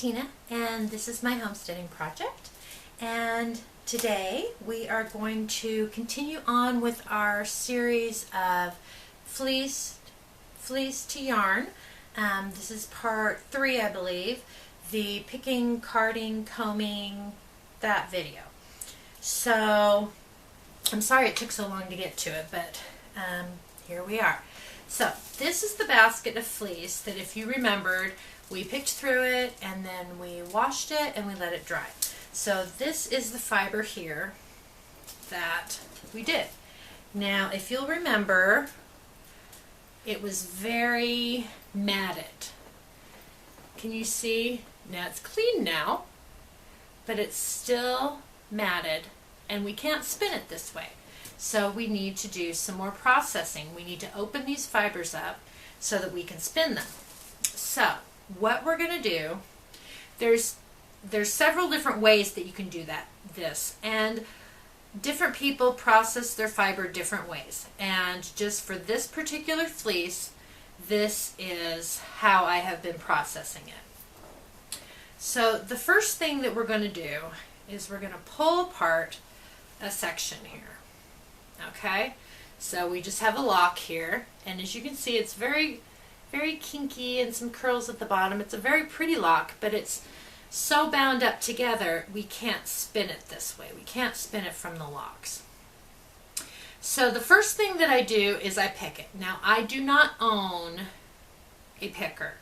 Tina, and this is my homesteading project. And today we are going to continue on with our series of fleece to yarn. This is part 3, I believe, the picking, carding, combing, that video. So I'm sorry it took so long to get to it, but here we are. So this is the basket of fleece that, if you remembered, we picked through it and then we washed it and we let it dry. So this is the fiber here that we did. Now, if you'll remember, it was very matted. Can you see? Now it's clean now, but it's still matted, and we can't spin it this way. So we need to do some more processing. We need to open these fibers up so that we can spin them. So what we're going to do, there's several different ways that you can do this, and different people process their fiber different ways. And just for this particular fleece, this is how I have been processing it. So the first thing that we're going to do is we're going to pull apart a section here. Okay, so we just have a lock here, and as you can see, it's very kinky and some curls at the bottom. It's a very pretty lock, but it's so bound up together we can't spin it this way. We can't spin it from the locks. So the first thing that I do is I pick it. Now, I do not own a picker.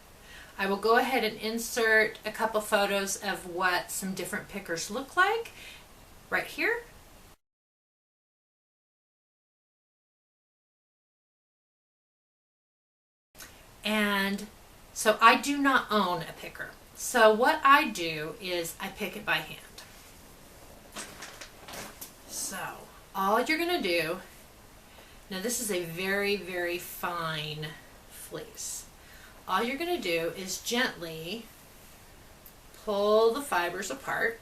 I will go ahead and insert a couple photos of what some different pickers look like right here. And so I do not own a picker. So what I do is I pick it by hand. So all you're going to do, now this is a very fine fleece. All you're going to do is gently pull the fibers apart,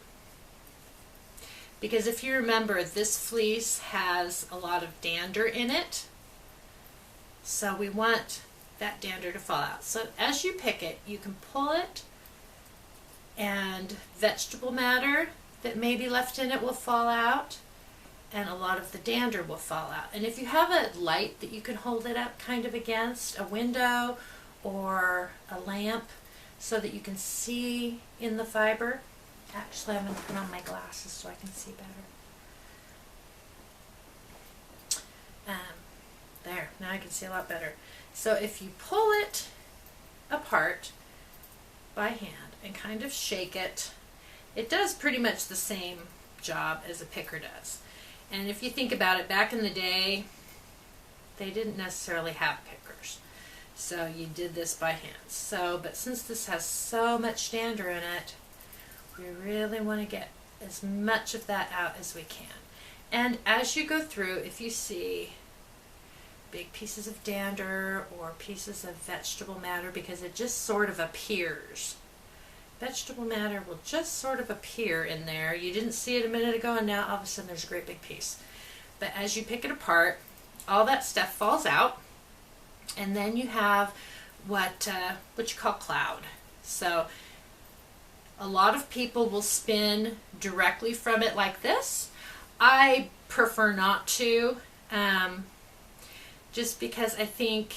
because if you remember, this fleece has a lot of dander in it, so we want that dander to fall out. So as you pick it, you can pull it, and vegetable matter that may be left in it will fall out, and a lot of the dander will fall out. And if you have a light that you can hold it up kind of against, a window or a lamp, so that you can see in the fiber. Actually, I'm going to put on my glasses so I can see better. There, now I can see a lot better. So if you pull it apart by hand and kind of shake it, it does pretty much the same job as a picker does. And if you think about it, back in the day, they didn't necessarily have pickers. So you did this by hand. But since this has so much dander in it, we really want to get as much of that out as we can. And as you go through, if you see big pieces of dander or pieces of vegetable matter, because it just sort of appears. Vegetable matter will just sort of appear in there. You didn't see it a minute ago, and now all of a sudden there's a great big piece. But as you pick it apart, all that stuff falls out, and then you have what you call cloud. So a lot of people will spin directly from it like this. I prefer not to. Just because I think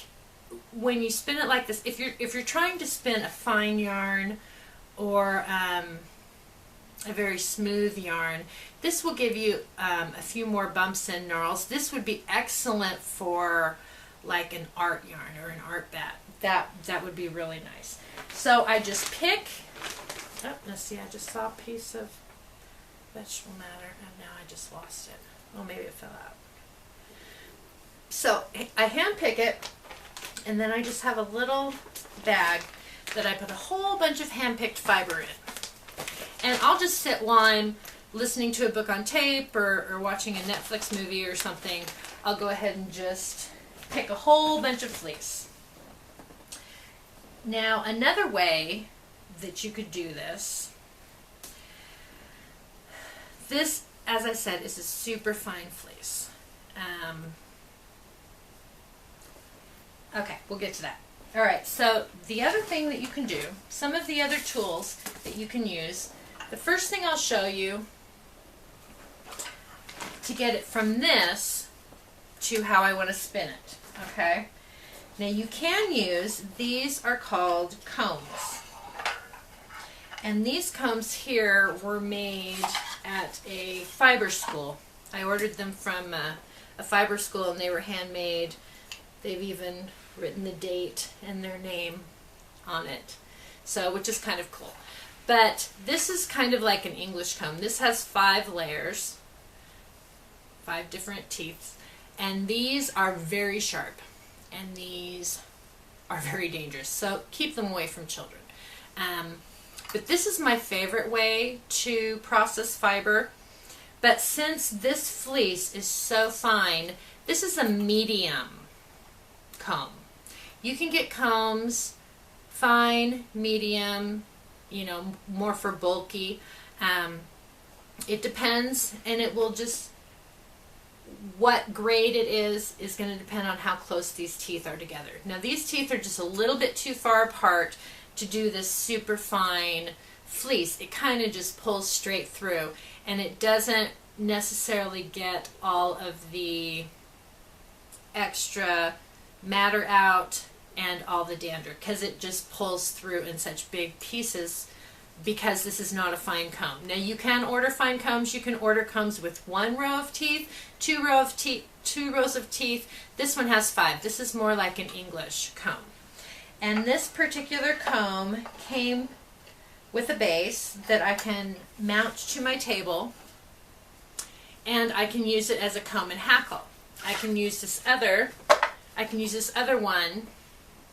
when you spin it like this, if you're trying to spin a fine yarn or a very smooth yarn, this will give you a few more bumps and gnarls. This would be excellent for like an art yarn or an art bat. That would be really nice. So I just pick. Oh, let's see. I just saw a piece of vegetable matter, and now I just lost it. Oh, maybe it fell out. So I hand pick it, and then I just have a little bag that I put a whole bunch of hand-picked fiber in. And I'll just sit while I'm listening to a book on tape or watching a Netflix movie or something. I'll go ahead and just pick a whole bunch of fleece. Now, another way that you could do this, as I said, is a super fine fleece. Okay, we'll get to that. All right, so the other thing that you can do, some of the other tools that you can use, the first thing I'll show you to get it from this to how I want to spin it, okay? Now you can use, these are called combs. And these combs here were made at a fiber school. I ordered them from a fiber school and they were handmade. They've even written the date and their name on it, so which is kind of cool. But this is kind of like an English comb. This has 5 layers, 5 different teeth, and these are very sharp and these are very dangerous, so keep them away from children. But this is my favorite way to process fiber. But since this fleece is so fine, this is a medium comb. You can get combs, fine, medium, you know, more for bulky. It depends, and it will just, what grade it is going to depend on how close these teeth are together. Now these teeth are just a little bit too far apart to do this super fine fleece. It kind of just pulls straight through, and it doesn't necessarily get all of the extra matter out and all the dander, because it just pulls through in such big pieces, because this is not a fine comb. Now you can order fine combs. You can order combs with 1 row of teeth, 2 rows of teeth. This one has 5. This is more like an English comb. And this particular comb came with a base that I can mount to my table, and I can use it as a comb and hackle. I can use this other one,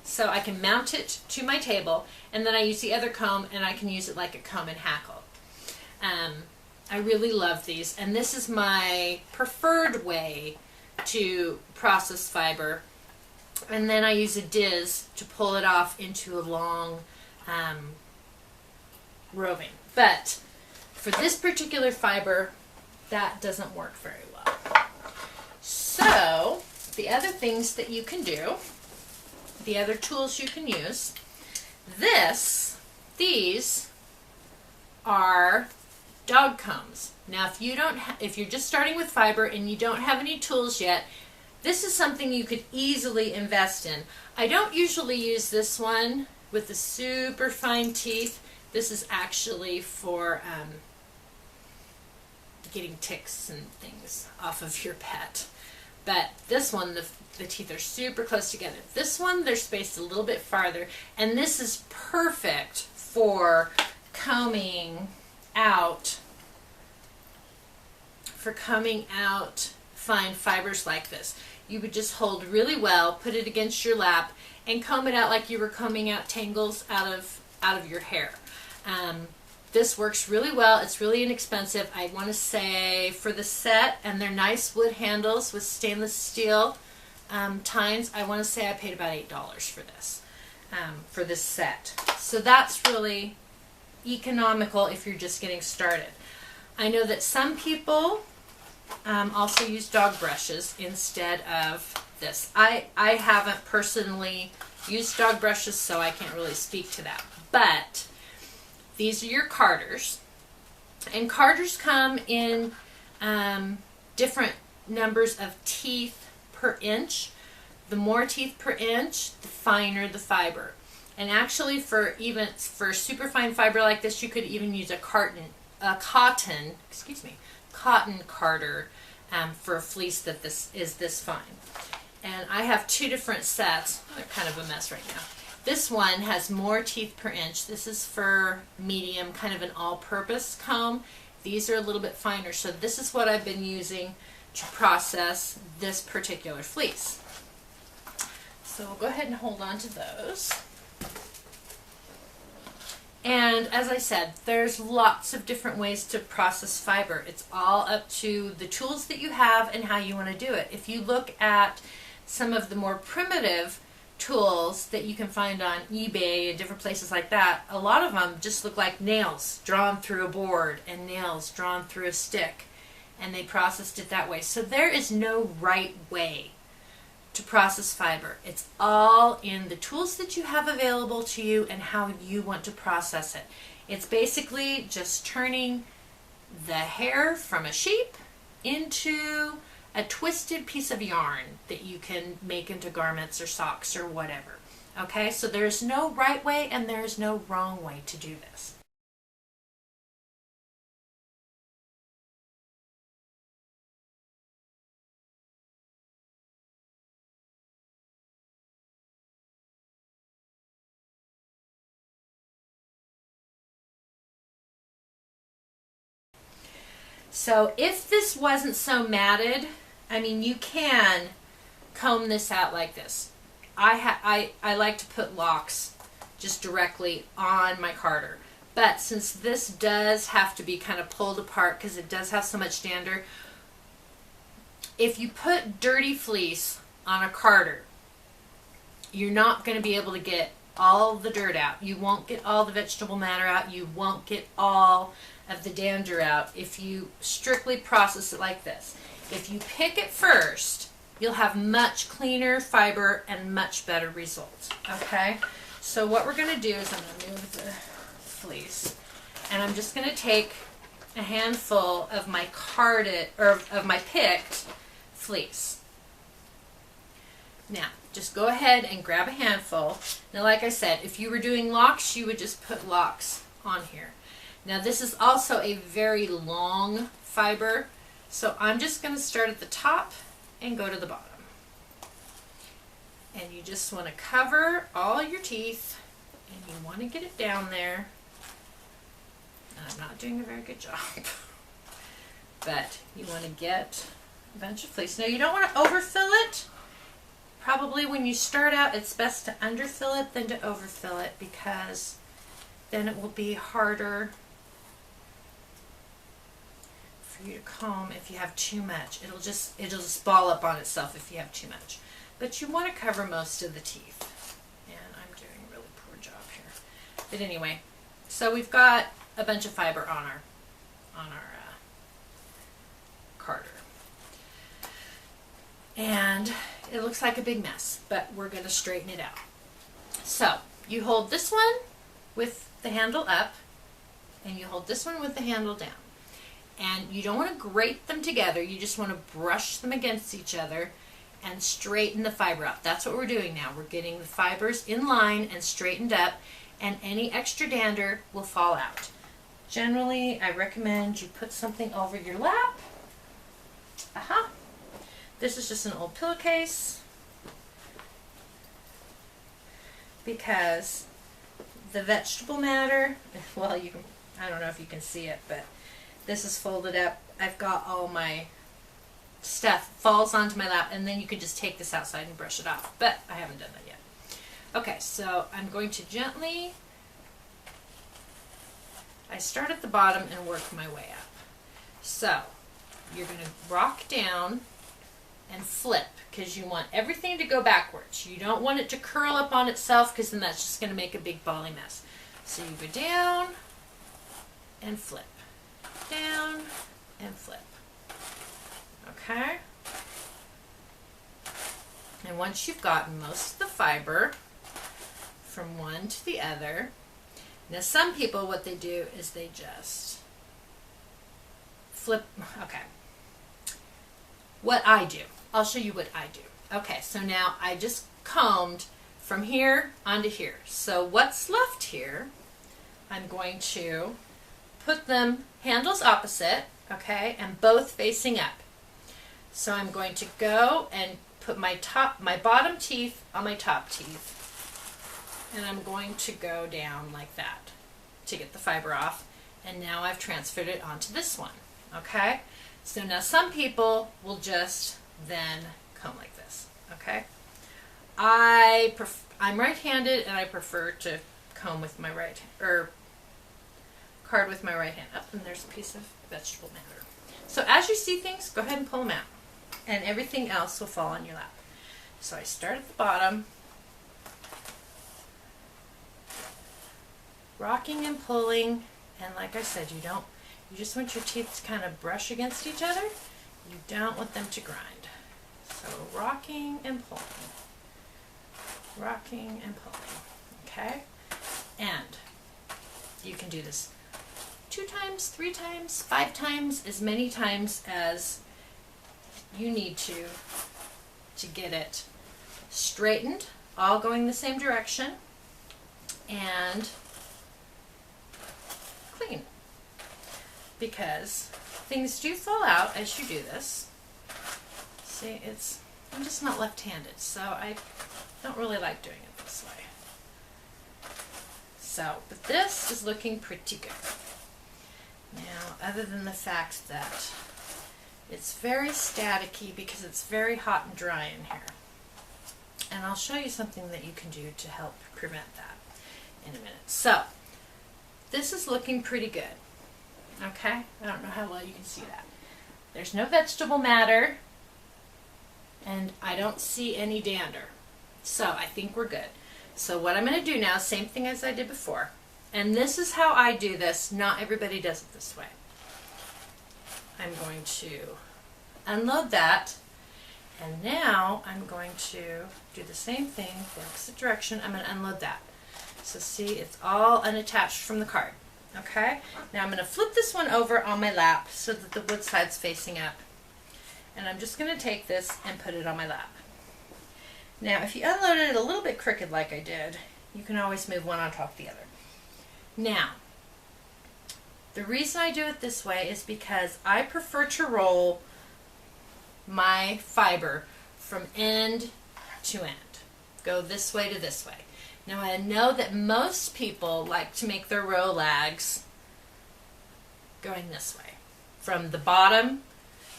so I can mount it to my table, and then I use the other comb and I can use it like a comb and hackle. I really love these, and this is my preferred way to process fiber. And then I use a diz to pull it off into a long roving. But for this particular fiber, that doesn't work very well. So the other things that you can do, the other tools you can use, these are dog combs. Now if you're just starting with fiber and you don't have any tools yet, this is something you could easily invest in. I don't usually use this one with the super fine teeth. This is actually for getting ticks and things off of your pet. But this one, the teeth are super close together. This one, they're spaced a little bit farther, and this is perfect for combing out fine fibers like this. You would just hold really well, put it against your lap, and comb it out like you were combing out tangles out of your hair. This works really well. It's really inexpensive. I want to say for the set, and they're nice wood handles with stainless steel tines, I want to say I paid about $8 for this set. So that's really economical if you're just getting started. I know that some people also use dog brushes instead of this. I haven't personally used dog brushes, so I can't really speak to that. But these are your carders, and carders come in different numbers of teeth per inch. The more teeth per inch, the finer the fiber. And actually for super fine fiber like this, you could even use a cotton carder for a fleece that is this fine. And I have 2 different sets. They're kind of a mess right now. This one has more teeth per inch. This is for medium, kind of an all-purpose comb. These are a little bit finer, so this is what I've been using to process this particular fleece. So we'll go ahead and hold on to those. And as I said, there's lots of different ways to process fiber. It's all up to the tools that you have and how you want to do it. If you look at some of the more primitive tools that you can find on eBay and different places like that, a lot of them just look like nails drawn through a board and nails drawn through a stick, and they processed it that way. So there is no right way to process fiber. It's all in the tools that you have available to you and how you want to process it. It's basically just turning the hair from a sheep into a twisted piece of yarn that you can make into garments or socks or whatever. Okay, so there's no right way and there's no wrong way to do this. So if this wasn't so matted, I mean, you can comb this out like this. I like to put locks just directly on my carder. But since this does have to be kind of pulled apart because it does have so much dander, if you put dirty fleece on a carder, you're not going to be able to get all the dirt out. You won't get all the vegetable matter out. You won't get all of the dander out if you strictly process it like this. If you pick it first, you'll have much cleaner fiber and much better results. Okay, so what we're going to do is I'm going to move the fleece, and I'm just going to take a handful of my carded or of my picked fleece. Now, just go ahead and grab a handful. Now, like I said, if you were doing locks, you would just put locks on here. Now, this is also a very long fiber, so I'm just going to start at the top and go to the bottom. And you just want to cover all your teeth, and you want to get it down there. And I'm not doing a very good job, but you want to get a bunch of fleece. Now, you don't want to overfill it. Probably when you start out, it's best to underfill it than to overfill it, because then it will be harder for you to comb if you have too much. It'll just ball up on itself if you have too much. But you want to cover most of the teeth. And I'm doing a really poor job here. But anyway, so we've got a bunch of fiber on our carder. And it looks like a big mess, but we're going to straighten it out. So you hold this one with the handle up, and you hold this one with the handle down. And you don't want to grate them together, you just want to brush them against each other and straighten the fiber out. That's what we're doing now. We're getting the fibers in line and straightened up, and any extra dander will fall out. Generally, I recommend you put something over your lap. This is just an old pillowcase, because the vegetable matter, well, I don't know if you can see it, but this is folded up. I've got all my stuff falls onto my lap, and then you can just take this outside and brush it off, but I haven't done that yet. Okay, so I'm going to gently, I start at the bottom and work my way up. So you're going to rock down and flip, because you want everything to go backwards. You don't want it to curl up on itself, because then that's just going to make a big bally mess. So you go down and flip, down and flip. Okay? And once you've gotten most of the fiber from one to the other, now some people, what they do is they just flip. Okay. What I do, I'll show you what I do. Okay, so now I just combed from here onto here. So what's left here, I'm going to put them handles opposite, okay, and both facing up. So I'm going to go and put my bottom teeth on my top teeth, and I'm going to go down like that to get the fiber off. And now I've transferred it onto this one, okay? So now some people will just then comb like this, okay? I'm right-handed, and I prefer to comb with my card with my right hand. Oh, and there's a piece of vegetable matter. So as you see things, go ahead and pull them out, and everything else will fall on your lap. So I start at the bottom, rocking and pulling, and like I said, you just want your teeth to kind of brush against each other. You don't want them to grind. So So rocking and pulling. Rocking and pulling. Okay? And you can do this 2 times, 3 times, 5 times, as many times as you need to get it straightened, all going the same direction, and clean. Because things do fall out as you do this. See, I'm just not left-handed, so I don't really like doing it this way. So, but this is looking pretty good. Now, other than the fact that it's very staticky because it's very hot and dry in here. And I'll show you something that you can do to help prevent that in a minute. So, this is looking pretty good. Okay? I don't know how well you can see that. There's no vegetable matter, and I don't see any dander. So, I think we're good. So, what I'm going to do now, same thing as I did before. And this is how I do this. Not everybody does it this way. I'm going to unload that, and now I'm going to do the same thing, the opposite direction. I'm going to unload that. So see, it's all unattached from the card. Okay? Now I'm going to flip this one over on my lap so that the wood side's facing up. And I'm just going to take this and put it on my lap. Now if you unloaded it a little bit crooked like I did, you can always move one on top of the other. Now, the reason I do it this way is because I prefer to roll my fiber from end to end. Go this way to this way. Now I know that most people like to make their row lags going this way, from the bottom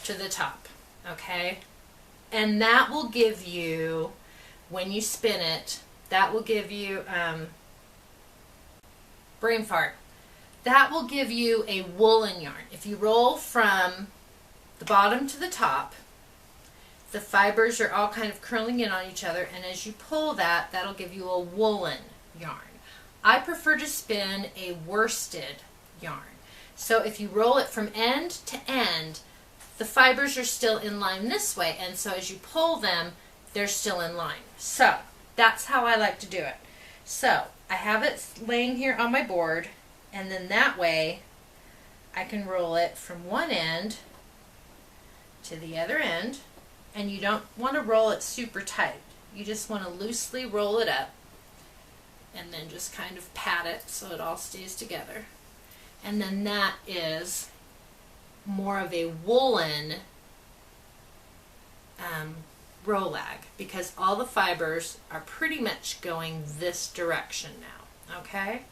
to the top, okay? And that will give you, when you spin it, that will give you, brain fart. That will give you a woolen yarn. If you roll from the bottom to the top, the fibers are all kind of curling in on each other, and as you pull that, that'll give you a woolen yarn. I prefer to spin a worsted yarn. So if you roll it from end to end, the fibers are still in line this way, and so as you pull them, they're still in line. So that's how I like to do it. So I have it laying here on my board, and then that way I can roll it from one end to the other end. And you don't want to roll it super tight. You just want to loosely roll it up and then just kind of pat it so it all stays together. And then that is more of a woolen row lag, because all the fibers are pretty much going this direction now. Okay?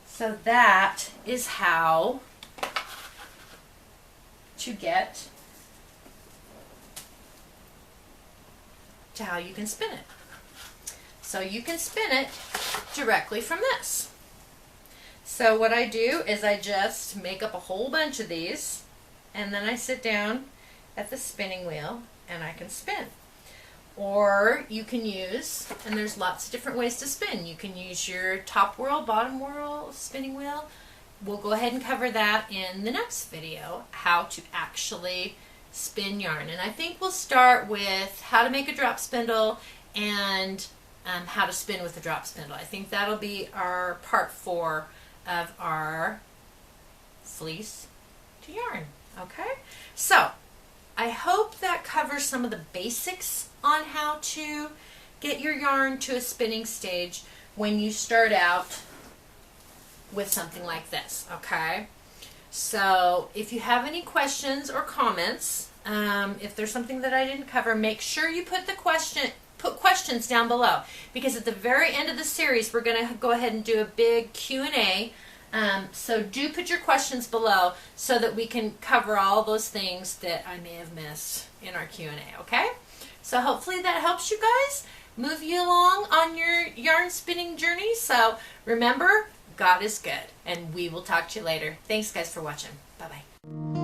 So that is how to get to how you can spin it. So you can spin it directly from this. So what I do is I just make up a whole bunch of these, and then I sit down at the spinning wheel and I can spin. Or you can use, and there's lots of different ways to spin. You can use your top whirl, bottom whirl, spinning wheel. We'll go ahead and cover that in the next video, how to actually spin yarn. And I think we'll start with how to make a drop spindle and how to spin with a drop spindle. I think that'll be our part 4 of our fleece to yarn. Okay? So, I hope that covers some of the basics on how to get your yarn to a spinning stage when you start out with something like this. Okay? So, if you have any questions or comments, if there's something that I didn't cover, make sure you put questions down below, because at the very end of the series we're going to go ahead and do a big Q&A. So do put your questions below so that we can cover all those things that I may have missed in our Q&A. Okay? So hopefully that helps you guys move you along on your yarn spinning journey. So remember, God is good, and we will talk to you later. Thanks guys for watching. Bye-bye.